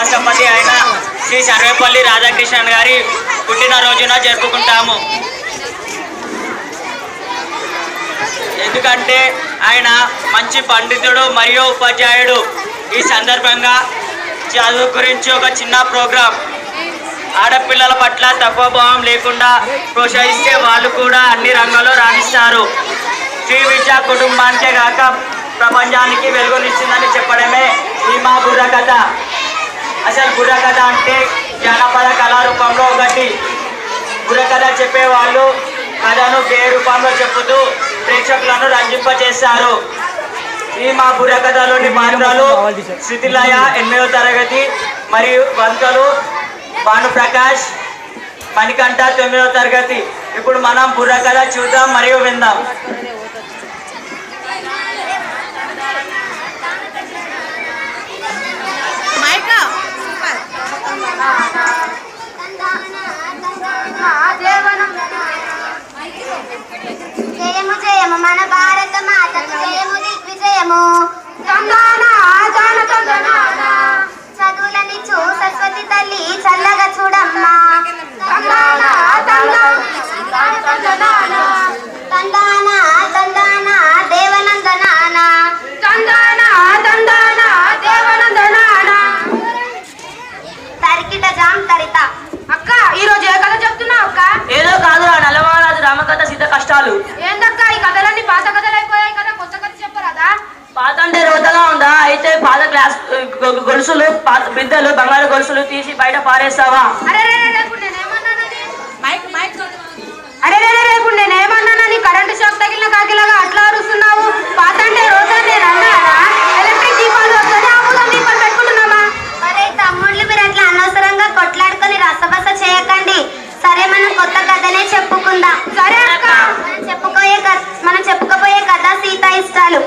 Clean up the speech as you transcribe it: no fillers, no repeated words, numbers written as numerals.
మహాసంపతి అయిన శ్రీ సర్వేపల్లి రాధాకృష్ణన్ గారి పుట్టినరోజున జరుపుకుంటాము. ఎందుకంటే ఆయన మంచి పండితుడు మరియు ఉపాధ్యాయుడు. ఈ సందర్భంగా చదువు గురించి ఒక చిన్న ప్రోగ్రాం. ఆడపిల్లల పట్ల తక్కువ భావం లేకుండా ప్రోత్సహిస్తే వాళ్ళు కూడా అన్ని రంగాల్లో రాణిస్తారు. శ్రీ విద్య కుటుంబానికే కాక ప్రపంచానికి వెలుగునిస్తుందని చెప్పడమే ఈ మా బుర్రకథ. అసలు బుర్రకథ అంటే జానపద కళారూపంలో ఒకటి. బుర్రకథ చెప్పేవాళ్ళు కథను గేయ రూపంలో చెప్పుతూ ప్రేక్షకులను రంజింపజేస్తారు. ఈ మా బుర్రకథలోని పాత్రలు శృతిలయ 8వ తరగతి మరియు వంకలు భానుప్రకాష్ మణికంఠ 9వ తరగతి. ఇప్పుడు మనం బుర్రకథ చూద్దాం మరియు విందాం. జయము జయము మన భారత మాతకు జయము దిగ్విజయము. చదువులని చూ సరస్వతి తల్లి చల్లగా చూడమ్మా. తందానా తందానా దేవనందనానా తరికిట జామ్ తరిత. అక్క ఈరోజు ఏ కథ చెప్తున్నావు అక్క? ఏదో కాదురా, నల్లమహారాజు రామకథ సీత కష్టాలు. ఏందక్క ఈ కథలన్నీ పాత కథలు అయిపోయాయి కదా, కొత్త కథ చెప్పరాదా? పాత అంటే రోతగా ఉందా? అయితే పాత గ్లాస్ గొలుసులు, పాత బిద్దలు, బంగారు గొలుసులు తీసి బయట పారేస్తావా? అరే రేపు నేనేమన్నానని కరెంటు షాక్ తగిలిన కాకిలాగా అట్లా అరుస్తున్నావు. పాత అంటే రోజంటే రంగారా? ఎలక్ట్రిక్ దీపాలు వస్తుంది, ఆముదం దీపాలు పెట్టుకుంటున్నామా? అరే తమ్ముళ్ళు, మీరు అట్లా అనవసరంగా కొట్లాడుకొని రసబస చేయకండి. సరే, మనం కొత్త కథనే చెప్పుకుందాం. సరే అక్క. మనం చెప్పుకోబోయే కథ సీత ఇష్టాలు.